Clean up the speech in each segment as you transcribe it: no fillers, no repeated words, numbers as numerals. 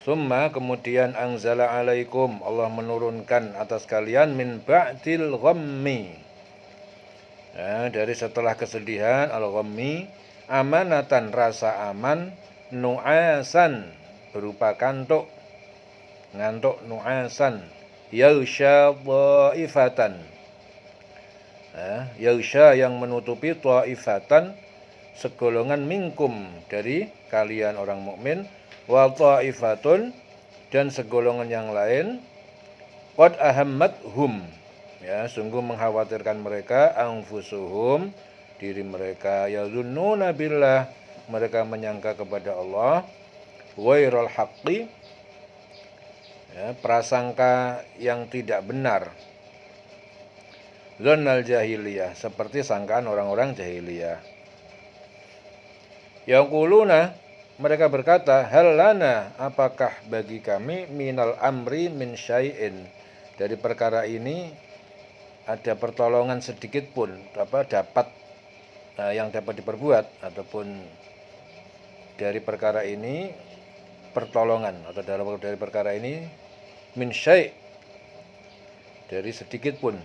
Summa kemudian anzala alaikum, Allah menurunkan atas kalian min ba'dil ghammi. Nah, dari setelah kesedihan al-ghammi, amanatan rasa aman, nu'asan berupa kantuk, ngantuk nu'asan, yausha dhaifatan. Yausha yang menutupi dhaifatan, segolongan minkum dari kalian orang mukmin, wa dhaifatun dan segolongan yang lain, qad ahammathum ya sungguh mengkhawatirkan mereka, anfusuhum diri mereka, yazunnuna billah mereka menyangka kepada Allah, ghairal haqqi ya, prasangka yang tidak benar, dzannal jahiliyah seperti sangkaan orang-orang jahiliyah. Yaquluna mereka berkata, hal lana apakah bagi kami minal amri min syai'in dari perkara ini ada pertolongan sedikit pun dapat yang dapat diperbuat, ataupun dari perkara ini pertolongan, atau dari perkara ini min syai' dari sedikit pun.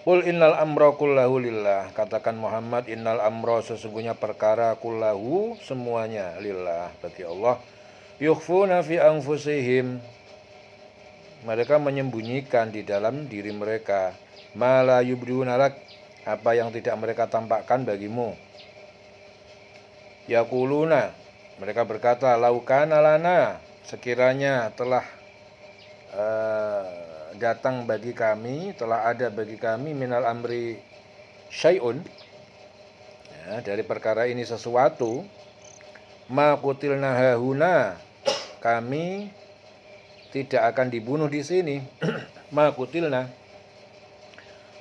Qul innal amra kullahu lillah, katakan Muhammad, innal amra sesungguhnya perkara kullahu semuanya lillah bagi Allah. Yukhfuna fi anfusihim mereka menyembunyikan di dalam diri mereka, ma la yubdiuna lak apa yang tidak mereka tampakkan bagimu. Yaquluna mereka berkata, laukana lana sekiranya telah datang bagi kami, telah ada bagi kami minal amri syai'un ya, dari perkara ini sesuatu, ma qutilna hahuna kami tidak akan dibunuh di sini. Ma qutilna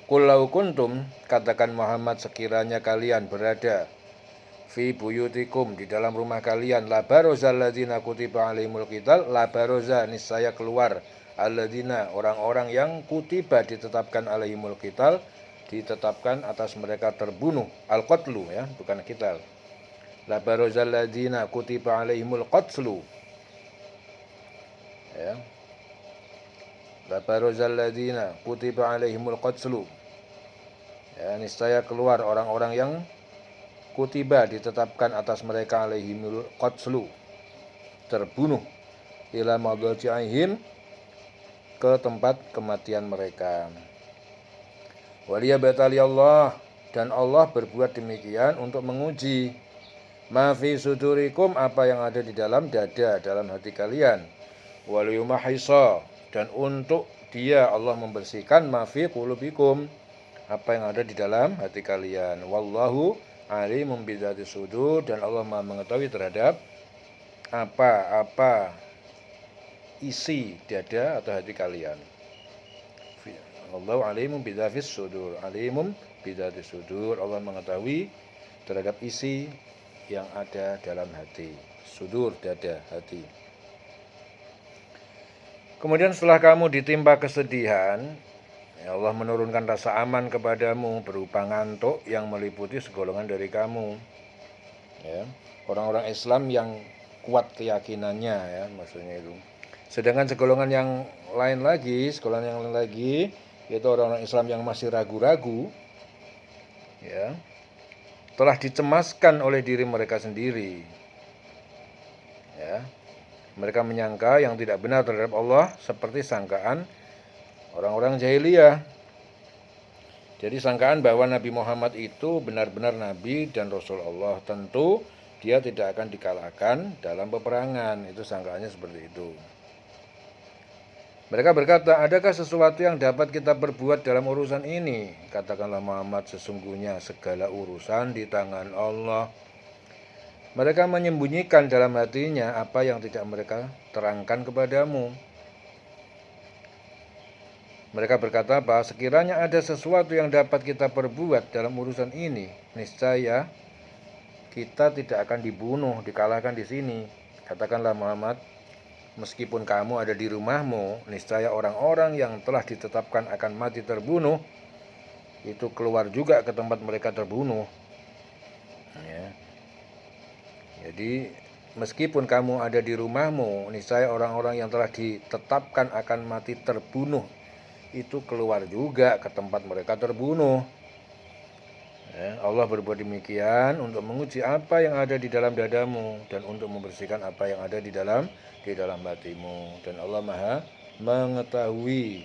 qul law kuntum katakan Muhammad sekiranya kalian berada fi buyutikum di dalam rumah kalian, la barozal ladzina kutiba alaihimul qital, la baroza niscaya keluar alladzina orang-orang yang kutiba ditetapkan alaihimul qital ditetapkan atas mereka terbunuh, al-qatlu ya bukan qital, la barozal ladzina kutiba alaihimul qatlu ya, la barozal ladzina kutiba alaihimul qatlu ya niscaya keluar orang-orang yang kutiba ditetapkan atas mereka alaihimul qatlu terbunuh, ila madajihim ke tempat kematian mereka. Waliyabtali Allah dan Allah berbuat demikian untuk menguji ma fi sudurikum apa yang ada di dalam dada, dalam hati kalian. Waliyumahisa dan untuk dia Allah membersihkan ma fi qulubikum apa yang ada di dalam hati kalian. Wallahu alimun bidzati sudur dan Allah Maha mengetahui terhadap apa isi dada atau hati kalian. Allahu alimun bidzafis sudur, alimun bidzatis sudur, Allah mengetahui terhadap isi yang ada dalam hati. Sudur dada, hati. Kemudian setelah kamu ditimpa kesedihan, ya Allah menurunkan rasa aman kepadamu berupa ngantuk yang meliputi segolongan dari kamu. Ya, orang-orang Islam yang kuat keyakinannya ya maksudnya itu. Sedangkan segolongan yang lain lagi, yaitu orang-orang Islam yang masih ragu-ragu, ya, telah dicemaskan oleh diri mereka sendiri. Ya, mereka menyangka yang tidak benar terhadap Allah seperti sangkaan orang-orang jahiliyah. Jadi sangkaan bahwa Nabi Muhammad itu benar-benar Nabi dan Rasul Allah, tentu dia tidak akan dikalahkan dalam peperangan. Itu sangkaannya seperti itu. Mereka berkata, adakah sesuatu yang dapat kita perbuat dalam urusan ini? Katakanlah Muhammad, sesungguhnya segala urusan di tangan Allah. Mereka menyembunyikan dalam hatinya apa yang tidak mereka terangkan kepadamu. Mereka berkata bahwa sekiranya ada sesuatu yang dapat kita perbuat dalam urusan ini, niscaya kita tidak akan dibunuh, dikalahkan di sini. Katakanlah Muhammad, meskipun kamu ada di rumahmu, niscaya orang-orang yang telah ditetapkan akan mati terbunuh, itu keluar juga ke tempat mereka terbunuh. Ya. Jadi meskipun kamu ada di rumahmu, niscaya orang-orang yang telah ditetapkan akan mati terbunuh itu keluar juga ke tempat mereka terbunuh. Ya, Allah berbuat demikian untuk menguji apa yang ada di dalam dadamu dan untuk membersihkan apa yang ada di dalam hatimu. Dan Allah Maha mengetahui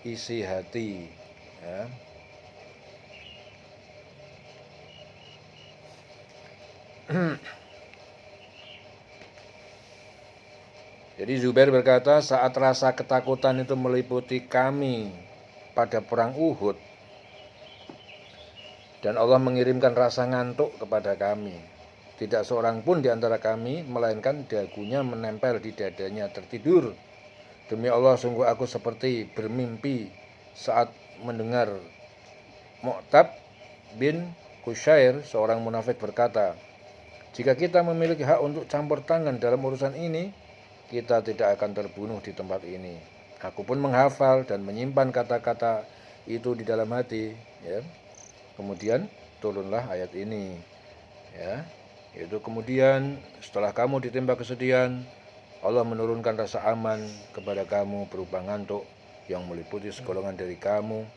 isi hati. Ya. Jadi Zubair berkata, saat rasa ketakutan itu meliputi kami pada perang Uhud, dan Allah mengirimkan rasa ngantuk kepada kami. Tidak seorang pun di antara kami, melainkan dagunya menempel di dadanya tertidur. Demi Allah, sungguh aku seperti bermimpi saat mendengar Mu'tab bin Qushair, seorang munafik berkata, jika kita memiliki hak untuk campur tangan dalam urusan ini, kita tidak akan terbunuh di tempat ini. Aku pun menghafal dan menyimpan kata-kata itu di dalam hati. Ya. Kemudian turunlah ayat ini. Ya. Yaitu kemudian setelah kamu ditimpa kesedihan, Allah menurunkan rasa aman kepada kamu berupa ngantuk yang meliputi segolongan dari kamu,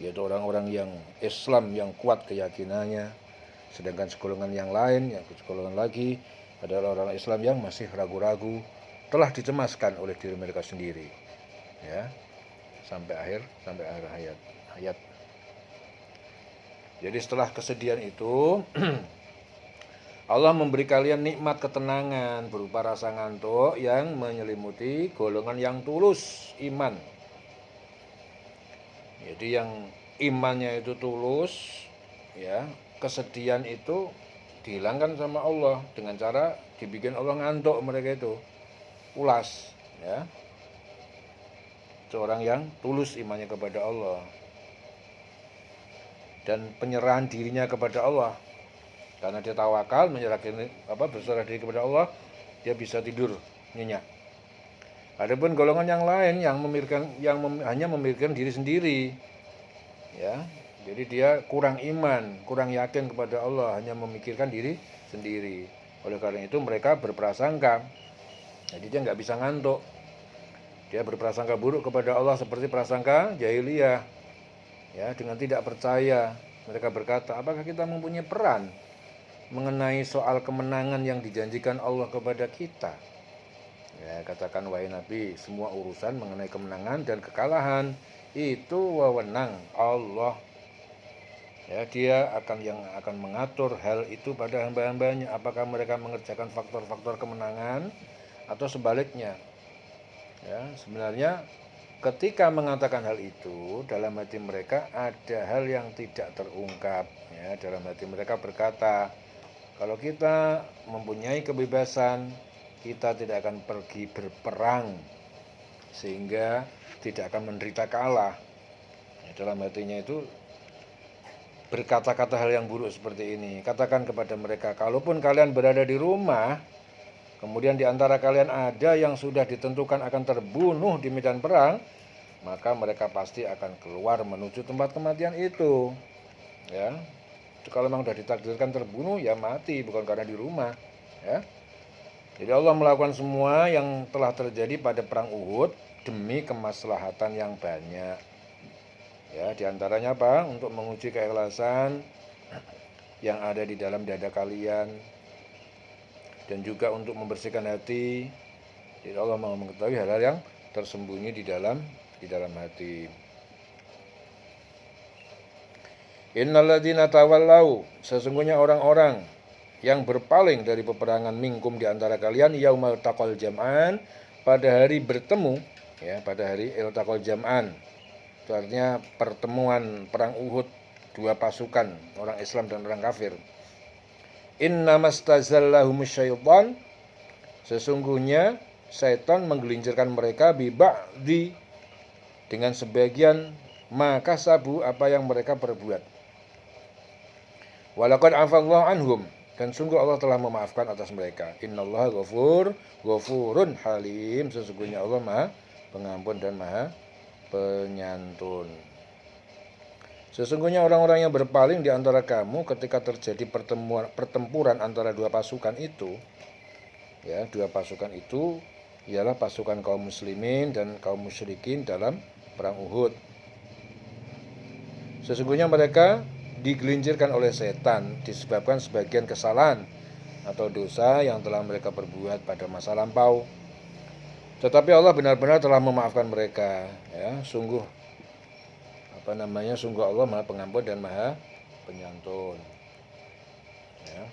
yaitu orang-orang yang Islam yang kuat keyakinannya, sedangkan segolongan yang lain, yang segolongan lagi adalah orang Islam yang masih ragu-ragu, telah dicemaskan oleh diri mereka sendiri. Ya, sampai akhir ayat. Jadi setelah kesedihan itu Allah memberi kalian nikmat ketenangan berupa rasa ngantuk yang menyelimuti golongan yang tulus iman. Jadi yang imannya itu tulus, ya, kesedihan itu dihilangkan sama Allah dengan cara dibikin Allah ngantuk mereka itu, ulas, ya. Seorang yang tulus imannya kepada Allah dan penyerahan dirinya kepada Allah, karena dia tawakal, berserah diri kepada Allah, dia bisa tidur nyenyak. Adapun golongan yang lain yang hanya memikirkan diri sendiri, ya. Jadi dia kurang iman, kurang yakin kepada Allah, hanya memikirkan diri sendiri. Oleh karena itu mereka berprasangka. Jadi dia nggak bisa ngantuk. Dia berprasangka buruk kepada Allah seperti prasangka jahiliyah. Ya, dengan tidak percaya. Mereka berkata, apakah kita mempunyai peran mengenai soal kemenangan yang dijanjikan Allah kepada kita? Ya, katakan wahai Nabi, semua urusan mengenai kemenangan dan kekalahan itu wewenang Allah. Ya, dia yang akan mengatur hal itu pada hamba-hambanya, apakah mereka mengerjakan faktor-faktor kemenangan atau sebaliknya. Ya, sebenarnya ketika mengatakan hal itu, dalam hati mereka ada hal yang tidak terungkap. Ya, dalam hati mereka berkata, kalau kita mempunyai kebebasan, kita tidak akan pergi berperang sehingga tidak akan menderita kalah. Ya, dalam hatinya itu berkata-kata hal yang buruk seperti ini. Katakan kepada mereka, kalaupun kalian berada di rumah, kemudian di antara kalian ada yang sudah ditentukan akan terbunuh di medan perang, maka mereka pasti akan keluar menuju tempat kematian itu. Ya, kalau memang sudah ditakdirkan terbunuh, ya mati, bukan karena di rumah. Ya. Jadi Allah melakukan semua yang telah terjadi pada perang Uhud demi kemaslahatan yang banyak. Ya, diantaranya apa? Untuk menguji keikhlasan yang ada di dalam dada kalian, dan juga untuk membersihkan hati. Jadi Allah mau mengetahui hal-hal yang tersembunyi di dalam hati. Innalladzina tawallau, sesungguhnya orang-orang yang berpaling dari peperangan minkum di antara kalian yaumal taqal jam'an, pada hari bertemu, ya, pada hari iltaqal jam'an. Itu artinya pertemuan perang Uhud, dua pasukan orang Islam dan orang kafir. Innamastazallahum syaitan, sesungguhnya syaitan menggelincirkan mereka biba'di, dengan sebagian maka sabu apa yang mereka perbuat. Walaqad afallahu anhum, dan sungguh Allah telah memaafkan atas mereka. Innallaha ghafurun halim, sesungguhnya Allah Maha Pengampun dan Maha Penyantun. Sesungguhnya orang-orang yang berpaling di antara kamu ketika terjadi pertempuran antara dua pasukan itu, Ya, dua pasukan itu ialah pasukan kaum muslimin dan kaum musyrikin dalam perang Uhud. Sesungguhnya mereka digelincirkan oleh setan disebabkan sebagian kesalahan atau dosa yang telah mereka perbuat pada masa lampau. Tetapi Allah benar-benar telah memaafkan mereka. Ya, sungguh sungguh Allah Maha Pengampun dan Maha Penyantun. Ya.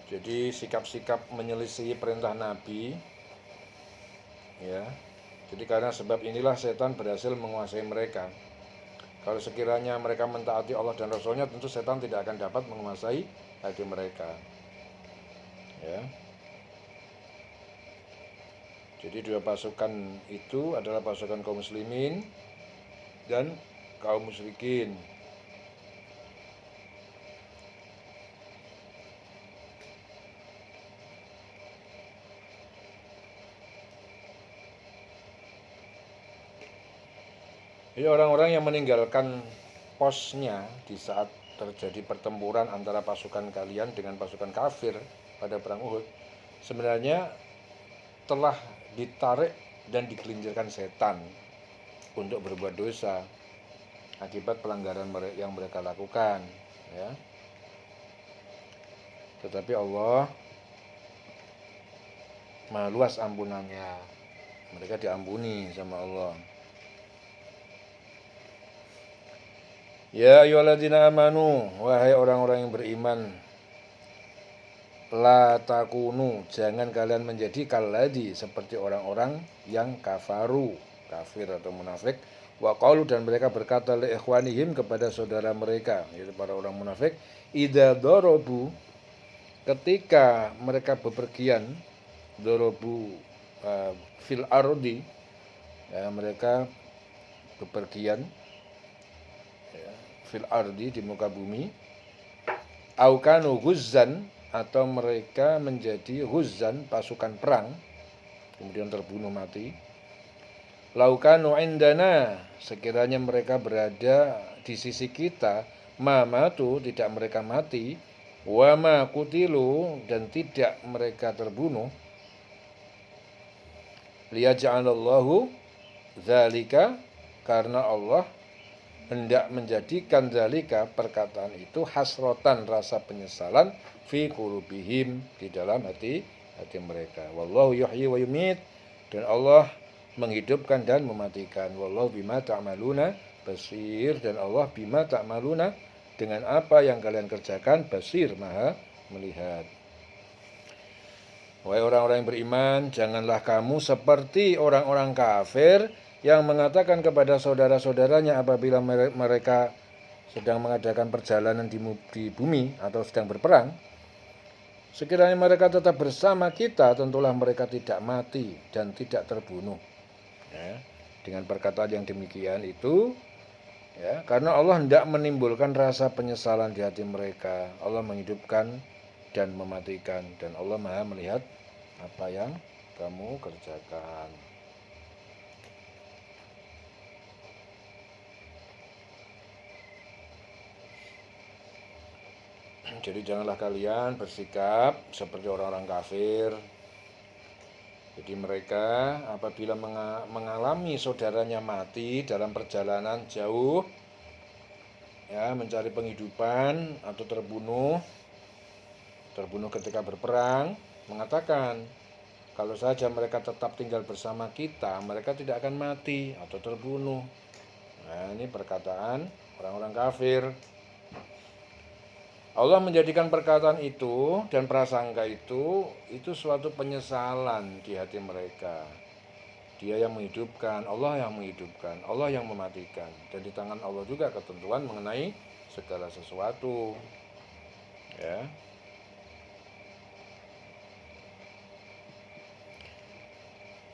Jadi sikap-sikap menyelisih perintah Nabi, ya. Jadi karena sebab inilah setan berhasil menguasai mereka. Kalau sekiranya mereka mentaati Allah dan Rasulnya, tentu setan tidak akan dapat menguasai hati mereka. Ya. Jadi dua pasukan itu adalah pasukan kaum muslimin dan kaum musyrikin. Jadi orang-orang yang meninggalkan posnya di saat terjadi pertempuran antara pasukan kalian dengan pasukan kafir pada perang Uhud, sebenarnya telah ditarik dan digelincirkan setan untuk berbuat dosa akibat pelanggaran yang mereka lakukan, ya. Tetapi Allah Maha luas ampunannya, mereka diampuni sama Allah. Ya ayyuhalladzina amanu, wahai orang-orang yang beriman, la takunu, jangan kalian menjadi kalladzi, seperti orang-orang yang kafaru, kafir atau munafik, wa qalu, dan mereka berkata li ikhwanihim, kepada saudara mereka, yaitu para orang munafik, idza darabu, ketika mereka bepergian, darabu fil ardi, ya, mereka bepergian, ya, fil ardi, di muka bumi, aukanu ghuzzan, atau mereka menjadi ghuzzan, pasukan perang, kemudian terbunuh mati. Laukanu indana, sekiranya mereka berada di sisi kita, mamatu, tidak mereka mati, wama kutilu, dan tidak mereka terbunuh, liyaj'alallahu dzalika, karena Allah hendak menjadikan dzalika, perkataan itu, hasrotan, rasa penyesalan, fi qulubihim, di dalam hati mereka. Wallahu yuhyi wa yumit, dan Allah menghidupkan dan mematikan. Wallahu bima ta'maluna basir, dan Allah bima ta'maluna, dengan apa yang kalian kerjakan, basir, maha melihat. Wahai orang-orang yang beriman, janganlah kamu seperti orang-orang kafir yang mengatakan kepada saudara-saudaranya apabila mereka sedang mengadakan perjalanan di bumi atau sedang berperang, sekiranya mereka tetap bersama kita, tentulah mereka tidak mati dan tidak terbunuh. Ya, dengan perkataan yang demikian itu, ya, karena Allah hendak menimbulkan rasa penyesalan di hati mereka, Allah menghidupkan dan mematikan, dan Allah Maha melihat apa yang kamu kerjakan. Jadi janganlah kalian bersikap seperti orang-orang kafir. Jadi mereka apabila mengalami saudaranya mati dalam perjalanan jauh, ya, mencari penghidupan atau terbunuh ketika berperang, mengatakan, kalau saja mereka tetap tinggal bersama kita, mereka tidak akan mati atau terbunuh. Nah, ini perkataan orang-orang kafir. Allah menjadikan perkataan itu dan prasangka itu suatu penyesalan di hati mereka. Dia yang menghidupkan, Allah yang menghidupkan, Allah yang mematikan. Dan di tangan Allah juga ketentuan mengenai segala sesuatu. Ya.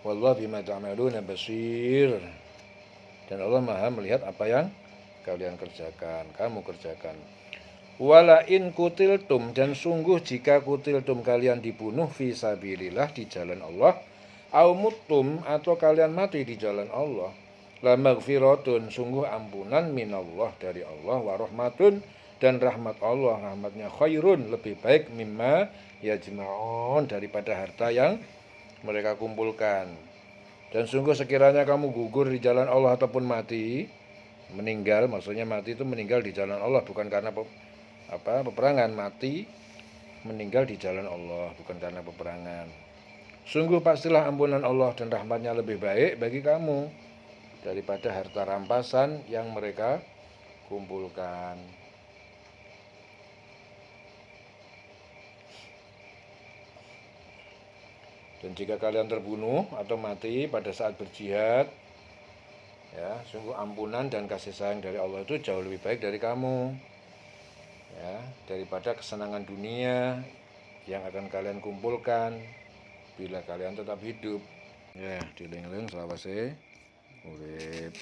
Wallahu bima ta'maluna basir. Dan Allah Maha melihat apa yang kalian kerjakan, kamu kerjakan. Wala in kutiltum, dan sungguh jika kutiltum kalian dibunuh fi sabilillah di jalan Allah, au muttum atau kalian mati di jalan Allah, la maghfiratun, sungguh ampunan minallah dari Allah, wa rahmatun, dan rahmat Allah, rahmatnya khairun, lebih baik mimma yajma'un, daripada harta yang mereka kumpulkan. Dan sungguh sekiranya kamu gugur di jalan Allah ataupun mati, meninggal, maksudnya mati itu meninggal di jalan Allah, bukan karena peperangan, mati meninggal di jalan Allah bukan karena peperangan. Sungguh pastilah ampunan Allah dan rahmatnya lebih baik bagi kamu daripada harta rampasan yang mereka kumpulkan. Dan jika kalian terbunuh atau mati pada saat berjihad, ya, sungguh ampunan dan kasih sayang dari Allah itu jauh lebih baik dari kamu, ya, daripada kesenangan dunia yang akan kalian kumpulkan bila kalian tetap hidup. Ya, diling-ling selawase urip.